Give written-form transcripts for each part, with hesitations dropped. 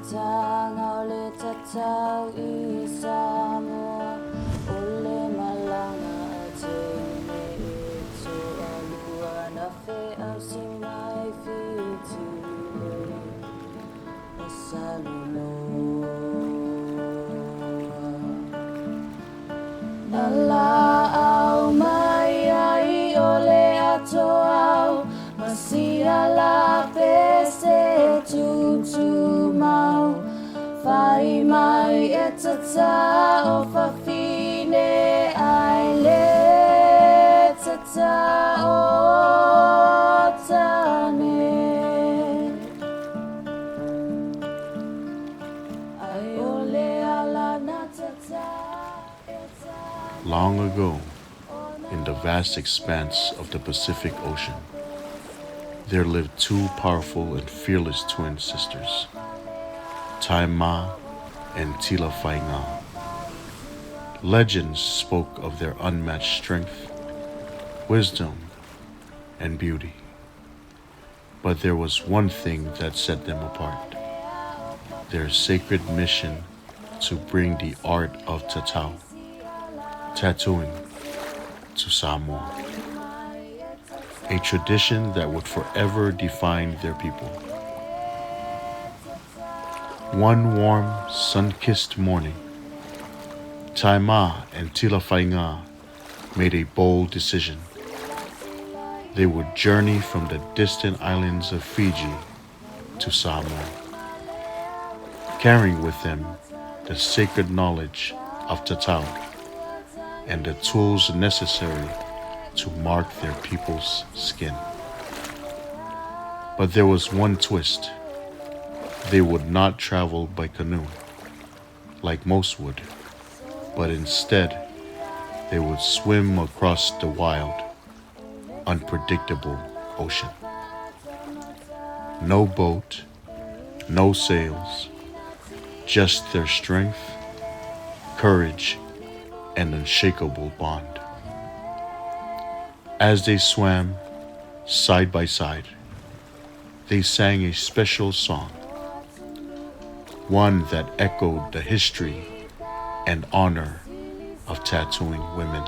Tatau le tatau I Samoa Ole malanga te me to alua na fe au si mai Fiji Salulo Nala au mai ai ole ato au Masia la pese tutu mau Fai mai e tata o fafine ai le tata o tane Ai ole ala na tata Long ago, in the vast expanse of the Pacific Ocean, there lived two powerful and fearless twin sisters, Taema and Tilafaiga. Legends spoke of their unmatched strength, wisdom, and beauty. But there was one thing that set them apart: their sacred mission to bring the art of Tatau, tattooing, to Samoa, a tradition that would forever define their people. One warm, sun-kissed morning, Taema and Tilafaiga made a bold decision. They would journey from the distant islands of Fiji to Samoa, carrying with them the sacred knowledge of Tatau and the tools necessary to mark their people's skin. But there was one twist. They would not travel by canoe, like most would, but instead they would swim across the wild, unpredictable ocean. No boat, no sails, just their strength, courage, and unshakable bond. As they swam side by side, they sang a special song, one that echoed the history and honor of tattooing women.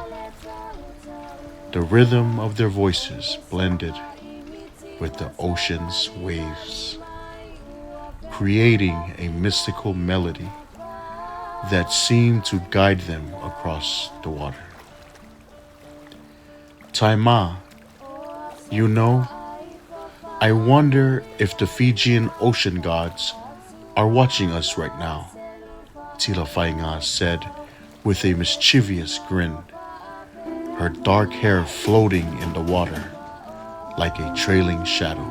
The rhythm of their voices blended with the ocean's waves, creating a mystical melody that seemed to guide them across the water. Taema, you know, I wonder if the Fijian ocean gods are watching us right now, Tilafaiga said with a mischievous grin, her dark hair floating in the water like a trailing shadow.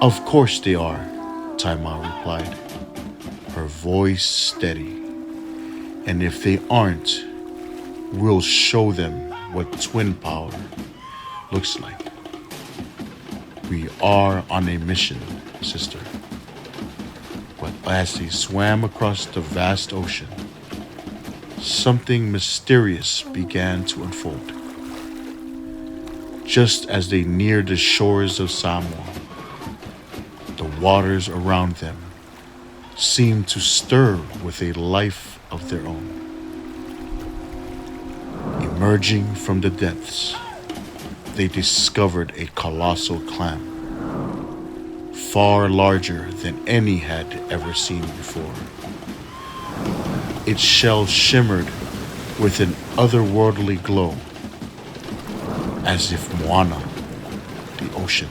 Of course they are, Taema replied, her voice steady. And if they aren't, we'll show them what twin power looks like. We are on a mission, sister. But as they swam across the vast ocean, something mysterious began to unfold. Just as they neared the shores of Samoa, the waters around them seemed to stir with a life of their own. Emerging from the depths, they discovered a colossal clam, far larger than any had ever seen before. Its shell shimmered with an otherworldly glow, as if Moana, the ocean,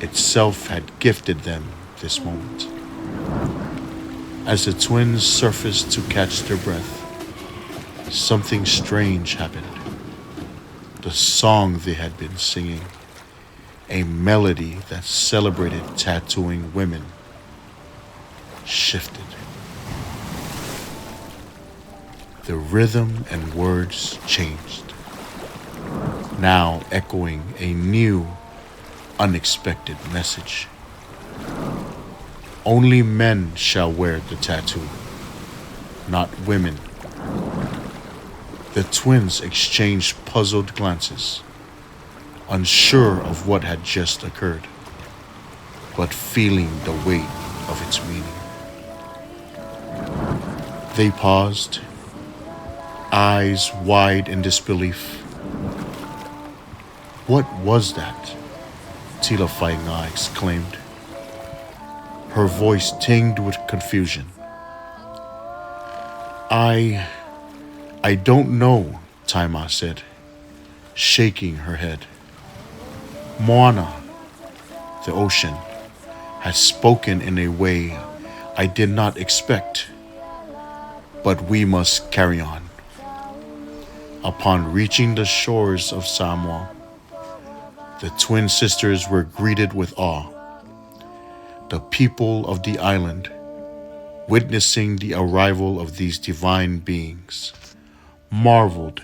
itself had gifted them this moment. As the twins surfaced to catch their breath, something strange happened. The song they had been singing, a melody that celebrated tattooing women, shifted. The rhythm and words changed, now echoing a new, unexpected message. Only men shall wear the tattoo, not women. The twins exchanged puzzled glances, unsure of what had just occurred, but feeling the weight of its meaning. They paused, eyes wide in disbelief. What was that? Tilafaiga exclaimed, her voice tinged with confusion. I don't know, Taema said, shaking her head. Moana, the ocean, has spoken in a way I did not expect, but we must carry on. Upon reaching the shores of Samoa, the twin sisters were greeted with awe. The people of the island, witnessing the arrival of these divine beings, marveled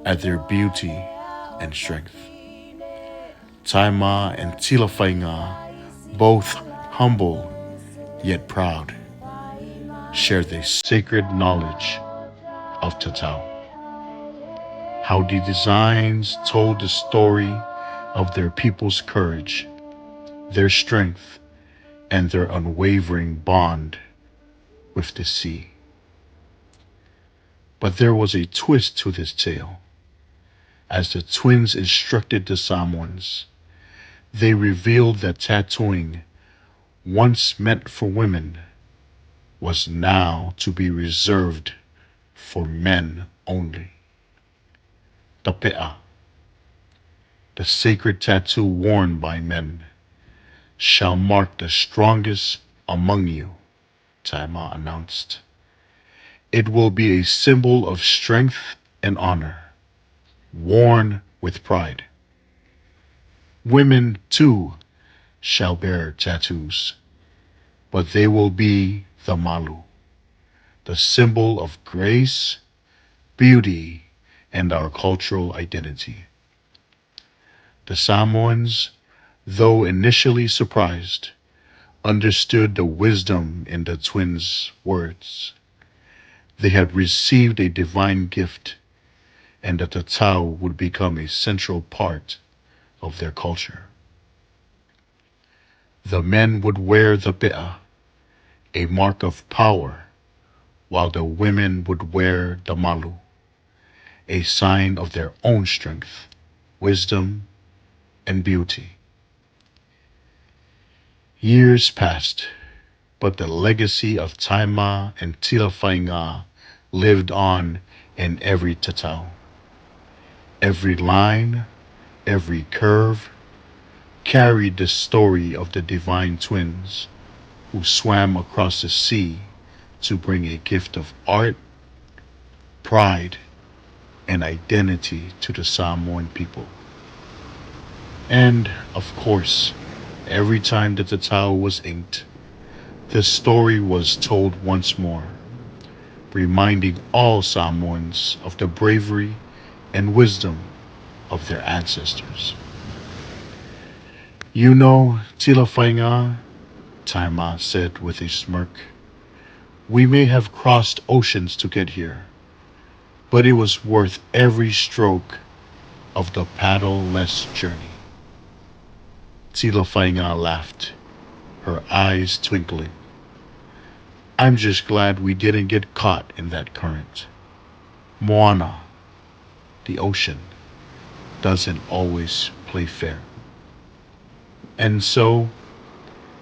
at their beauty and strength. Taema and Tilafaiga, both humble yet proud, shared the sacred knowledge of Tatau. How the designs told the story of their people's courage, their strength, and their unwavering bond with the sea. But there was a twist to this tale. As the twins instructed the Samoans, they revealed that tattooing, once meant for women, was now to be reserved for men only. Tapea, the sacred tattoo worn by men, shall mark the strongest among you, Taema announced. It will be a symbol of strength and honor, worn with pride. Women, too, shall bear tattoos, but they will be the Malu, the symbol of grace, beauty, and our cultural identity. The Samoans, though initially surprised, understood the wisdom in the twins' words. They had received a divine gift, and that the Tao would become a central part of their culture. The men would wear the be'a, a mark of power, while the women would wear the malu, a sign of their own strength, wisdom, and beauty. Years passed, but the legacy of Taema and Tilafaiga lived on in every tatau. Every line, every curve, carried the story of the divine twins who swam across the sea to bring a gift of art, pride, and identity to the Samoan people. And, of course, every time that the Tatau was inked, the story was told once more, reminding all Samoans of the bravery and wisdom of their ancestors. You know, Tilafaiga, Taema said with a smirk, we may have crossed oceans to get here, but it was worth every stroke of the paddle-less journey. Tilafaiga laughed, her eyes twinkling. I'm just glad we didn't get caught in that current. Moana, the ocean, doesn't always play fair. And so,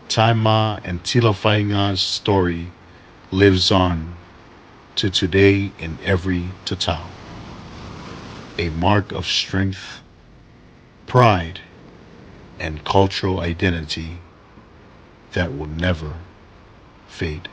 Taema and Tilafaiga's story lives on to today in every Tatau. A mark of strength, pride, and cultural identity that will never fade.